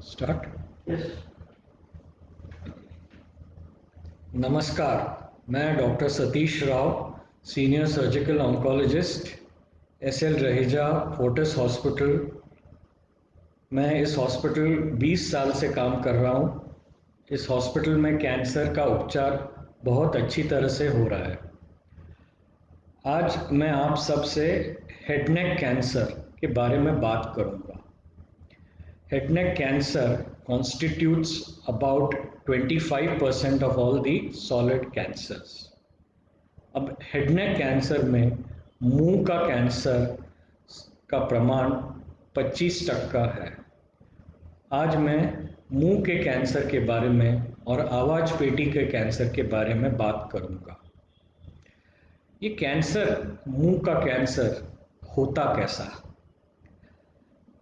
Start. Yes. नमस्कार, मैं doctor Satish Rao, senior surgical oncologist, SL Raheja Fortis hospital. मैं इस हॉस्पिटल 20 साल से काम कर रहा हूँ। इस हॉस्पिटल में कैंसर का उपचार बहुत अच्छी तरह से हो रहा है। आज मैं आप सबसे हेड नेक कैंसर के बारे में बात करूँगा। Head neck cancer constitutes about 25% of all the solid cancers. अब हेड नेक कैंसर में मुंह का कैंसर का प्रमाण 25% है। आज मैं मुंह के कैंसर के बारे में और आवाज पेटी के कैंसर के बारे में बात करूंगा। ये कैंसर, मुंह का कैंसर होता कैसा?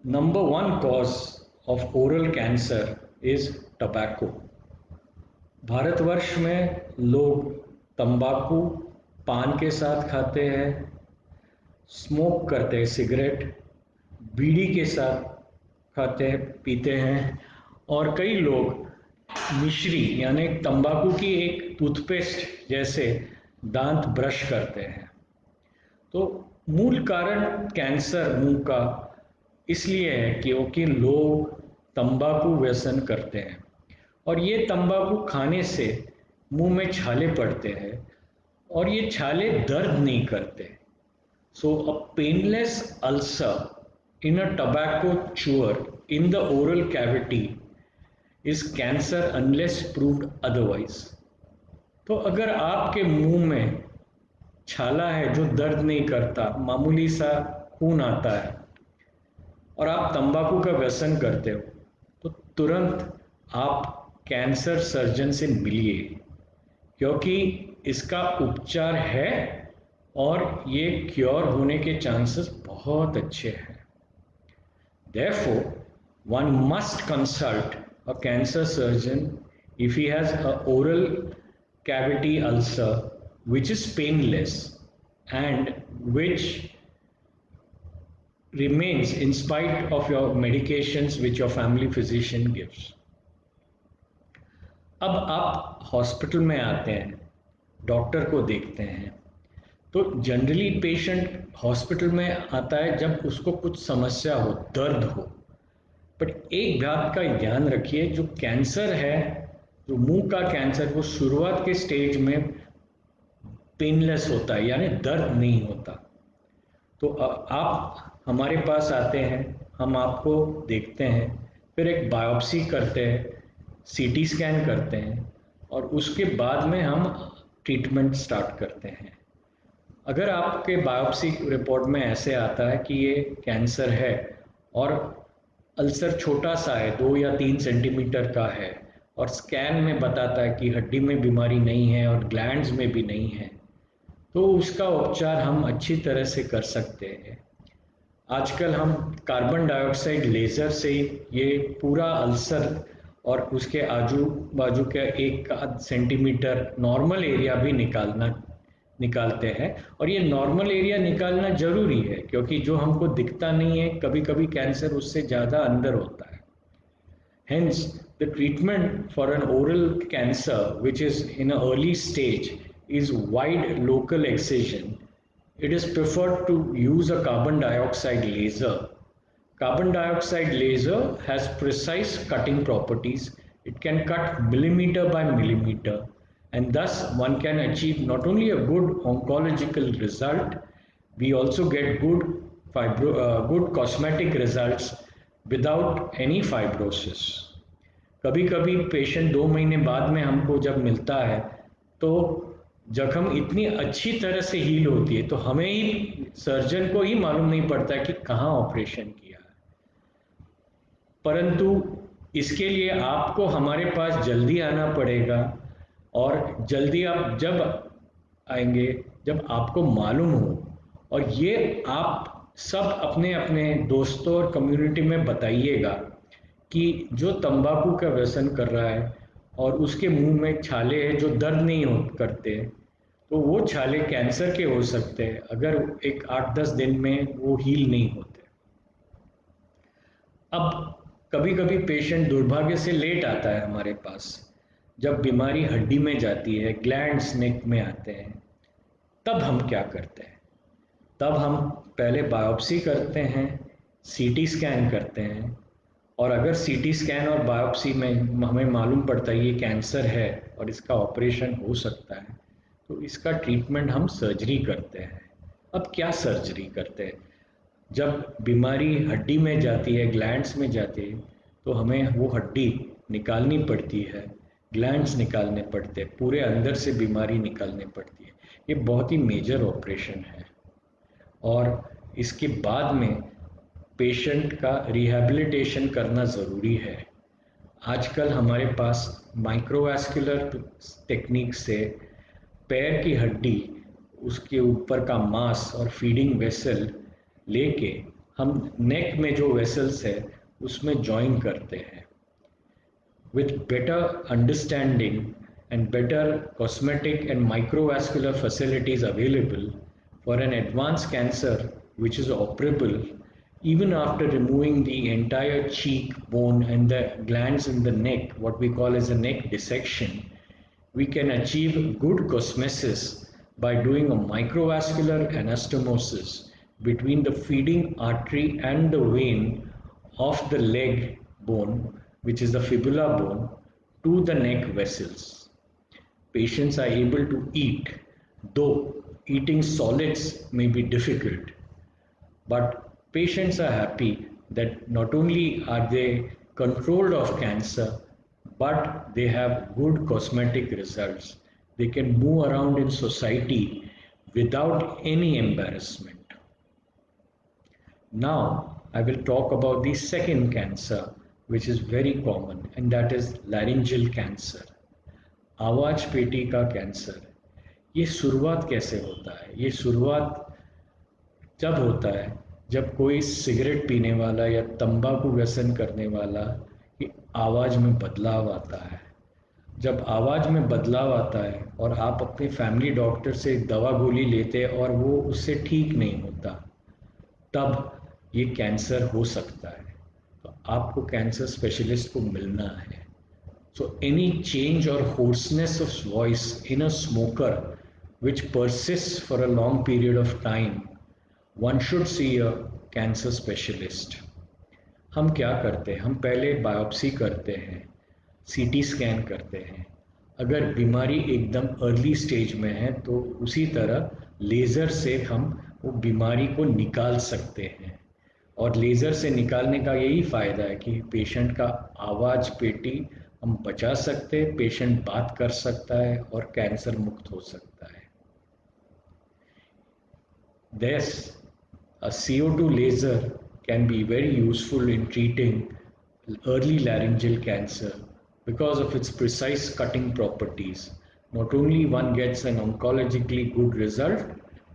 Number one cause of oral cancer is tobacco. Bharatvarsh में लोग तंबाकू पान के साथ खाते हैं, स्मोक करते हैं, सिगरेट, बीड़ी के साथ खाते हैं, पीते हैं, और कई लोग मिश्री यानी तंबाकू की एक टूथपेस्ट जैसे दांत ब्रश करते हैं। तो मूल कारण कैंसर मुंह का इसलिए है क्योंकि लोग तंबाकू व्यसन करते हैं और ये तंबाकू खाने से मुंह में छाले पड़ते हैं और ये छाले दर्द नहीं करते। So a painless ulcer in a tobacco chewer in the oral cavity is cancer unless proved otherwise. तो अगर आपके मुंह में छाला है जो दर्द नहीं करता, मामूली सा खून आता है और आप तंबाकू का व्यसन करते हो, तो तुरंत आप कैंसर सर्जन से मिलिए, क्योंकि इसका उपचार है और ये क्योर होने के चांसेस बहुत अच्छे हैं। Therefore, one must consult a cancer surgeon if he has an oral cavity ulcer which is painless and which remains in spite of your medications which your family physician gives. अब आप hospital में आते हैं, doctor को देखते हैं, तो generally patient hospital में आता है जब उसको कुछ समस्या हो, दर्द हो। बट एक बात का ध्यान रखिए, जो कैंसर है, जो मुंह का कैंसर, वो शुरुआत के स्टेज में पेनलेस होता है, यानी दर्द नहीं होता। तो आप हमारे पास आते हैं, हम आपको देखते हैं, फिर एक बायोप्सी करते हैं, सीटी स्कैन करते हैं और उसके बाद में हम ट्रीटमेंट स्टार्ट करते हैं। अगर आपके बायोप्सी रिपोर्ट में ऐसे आता है कि ये कैंसर है और अल्सर छोटा सा है, 2 या 3 सेंटीमीटर का है, और स्कैन में बताता है कि हड्डी में बीमारी नहीं है और ग्लैंड्स में भी नहीं है, तो उसका उपचार हम अच्छी तरह से कर सकते हैं। आजकल हम कार्बन डाइऑक्साइड लेज़र से ये पूरा अल्सर और उसके आजू बाजू का 1 सेंटीमीटर नॉर्मल एरिया भी निकालते हैं, और ये नॉर्मल एरिया निकालना ज़रूरी है क्योंकि जो हमको दिखता नहीं है, कभी कभी कैंसर उससे ज़्यादा अंदर होता है। Hence, the treatment for an oral cancer which is in an early stage is wide local excision. It is preferred to use a carbon dioxide laser. Carbon dioxide laser has precise cutting properties. It can cut millimeter by millimeter, and thus one can achieve not only a good oncological result, we also get good cosmetic results without any fibrosis. कभी कभी patient 2 महीने बाद में हमको जब मिलता है तो जख्म इतनी अच्छी तरह से हील होती है, तो हमें ही, सर्जन को ही मालूम नहीं पड़ता है कि कहाँ ऑपरेशन किया है। परंतु इसके लिए आपको हमारे पास जल्दी आना पड़ेगा, और जल्दी आप जब आएंगे जब आपको मालूम हो, और ये आप सब अपने अपने दोस्तों और कम्युनिटी में बताइएगा कि जो तंबाकू का व्यसन कर रहा है और उसके मुंह में छाले हैं जो दर्द नहीं करते, तो वो छाले कैंसर के हो सकते हैं अगर एक 8-10 दिन में वो हील नहीं होते। अब कभी कभी पेशेंट दुर्भाग्य से लेट आता है हमारे पास, जब बीमारी हड्डी में जाती है, ग्लैंड्स नेक में आते हैं, तब हम क्या करते हैं? तब हम पहले बायोप्सी करते हैं, सीटी स्कैन करते हैं, और अगर सीटी स्कैन और बायोप्सी में हमें मालूम पड़ता है ये कैंसर है और इसका ऑपरेशन हो सकता है, तो इसका ट्रीटमेंट हम सर्जरी करते हैं। अब क्या सर्जरी करते हैं? जब बीमारी हड्डी में जाती है, ग्लैंड्स में जाती है, तो हमें वो हड्डी निकालनी पड़ती है, ग्लैंड्स निकालने पड़ते हैं, पूरे अंदर से बीमारी निकालनी पड़ती है। ये बहुत ही मेजर ऑपरेशन है और इसके बाद में पेशेंट का रिहैबिलिटेशन करना ज़रूरी है। आजकल हमारे पास माइक्रोवास्कुलर टेक्निक से पैर की हड्डी, उसके ऊपर का मांस और फीडिंग वेसल लेके हम नेक में जो वेसल्स है उसमें जॉइन करते हैं। With better understanding and better cosmetic and microvascular facilities available for an advanced cancer which is operable even after removing the entire cheek bone and the glands in the neck, what we call as a neck dissection, we can achieve good cosmesis by doing a microvascular anastomosis between the feeding artery and the vein of the leg bone, which is the fibula bone, to the neck vessels. Patients are able to eat, though eating solids may be difficult, but patients are happy that not only are they controlled of cancer, but they have good cosmetic results. They can move around in society without any embarrassment. Now, I will talk about the second cancer, which is very common, and that is laryngeal cancer. आवाज पेटी का cancer. ये शुरुआत कैसे होता है? ये शुरुआत जब होता है जब कोई सिगरेट पीने वाला या तंबाकू व्यसन करने वाला की आवाज में बदलाव आता है। जब आवाज में बदलाव आता है और आप अपने फैमिली डॉक्टर से दवा गोली लेते हैं और वो उससे ठीक नहीं होता, तब ये कैंसर हो सकता है। तो आपको कैंसर स्पेशलिस्ट को मिलना है। So any change or hoarseness of voice in a smoker which persists for a long period of time, one should see a cancer specialist. हम क्या करते हैं? हम पहले बायोप्सी करते हैं, सीटी स्कैन करते हैं। अगर बीमारी एकदम अर्ली स्टेज में है तो उसी तरह लेज़र से हम वो बीमारी को निकाल सकते हैं। और लेज़र से निकालने का यही फ़ायदा है कि पेशेंट का आवाज़ पेटी हम बचा सकते हैं, पेशेंट बात कर सकता है और कैंसर मुक्त हो सकता है। Thus, a CO2 laser can be very useful in treating early laryngeal cancer because of its precise cutting properties. Not only one gets an oncologically good result,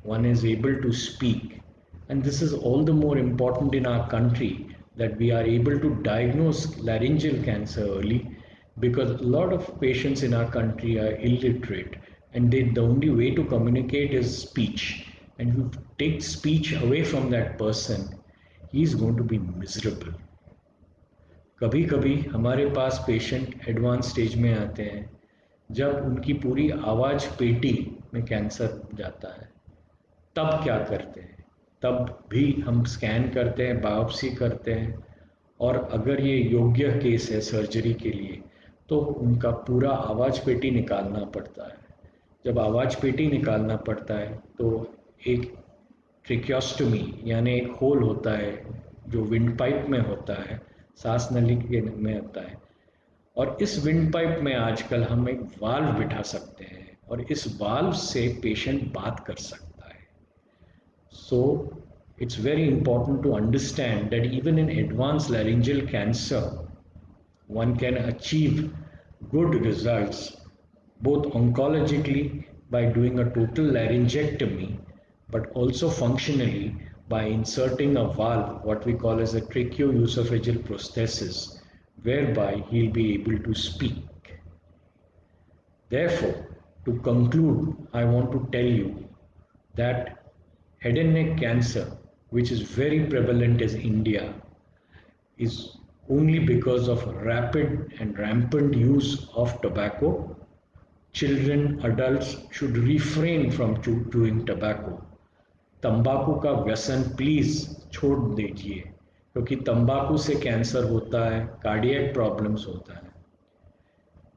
one is able to speak. And this is all the more important in our country that we are able to diagnose laryngeal cancer early, because a lot of patients in our country are illiterate and the only way to communicate is speech. And if you take speech away from that person, he is going to be miserable. कभी कभी हमारे पास patient advance stage में आते हैं जब उनकी पूरी आवाज़ पेटी में कैंसर जाता है। तब क्या करते हैं? तब भी हम स्कैन करते हैं, बायोप्सी करते हैं, और अगर ये योग्य केस है सर्जरी के लिए तो उनका पूरा आवाज़ पेटी निकालना पड़ता है। जब आवाज़ पेटी निकालना पड़ता है तो एक ट्रिक्योस्टमी यानी एक होल होता है जो विंड पाइप में होता है, सांस नली के में होता है, और इस विंड पाइप में आजकल हम एक वाल्व बिठा सकते हैं और इस वाल्व से पेशेंट बात कर सकता है। So it's very important to understand that even in advanced laryngeal cancer, one can achieve good results both oncologically by doing a total laryngectomy, but also functionally by inserting a valve, what we call as a tracheoesophageal prosthesis, whereby he'll be able to speak. Therefore, To conclude, I want to tell you that head and neck cancer, which is very prevalent in India, is only because of rapid and rampant use of tobacco. Children, adults should refrain from chewing tobacco. तंबाकू का व्यसन please छोड़ दीजिए, क्योंकि तंबाकू से cancer होता है, कार्डियक प्रॉब्लम्स होता है।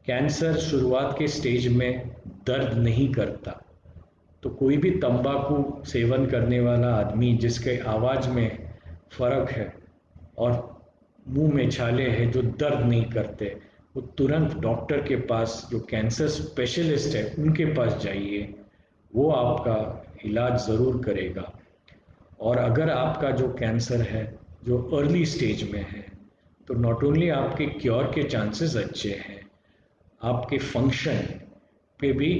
कैंसर शुरुआत के स्टेज में दर्द नहीं करता, तो कोई भी तंबाकू सेवन करने वाला आदमी जिसके आवाज़ में फ़र्क है और मुंह में छाले हैं जो दर्द नहीं करते, वो तुरंत डॉक्टर के पास, जो कैंसर स्पेशलिस्ट है उनके पास जाइए, वो आपका इलाज ज़रूर करेगा। और अगर आपका जो कैंसर है जो अर्ली स्टेज में है, तो नॉट ओनली आपके क्योर के चांसेस अच्छे हैं, आपके फंक्शन पे भी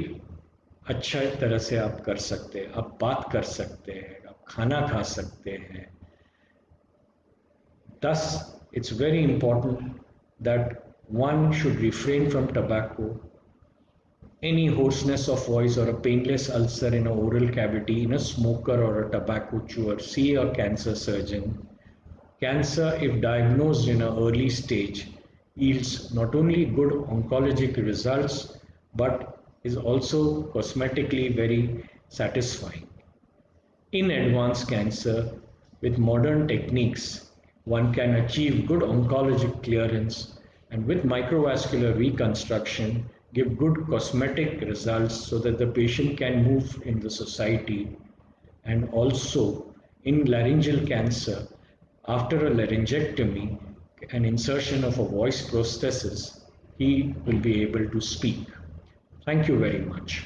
अच्छा तरह से आप कर सकते हैं, आप बात कर सकते हैं, आप खाना खा सकते हैं। Thus, it's very important that one should refrain from tobacco, any hoarseness of voice or a painless ulcer in an oral cavity in a smoker or a tobacco chewer. See a cancer surgeon. Cancer, if diagnosed in an early stage, yields not only good oncologic results but is also cosmetically very satisfying. In advanced cancer, with modern techniques, one can achieve good oncologic clearance and with microvascular reconstruction give good cosmetic results so that the patient can move in the society. And also in laryngeal cancer, after a laryngectomy and insertion of a voice prosthesis, he will be able to speak. Thank you very much.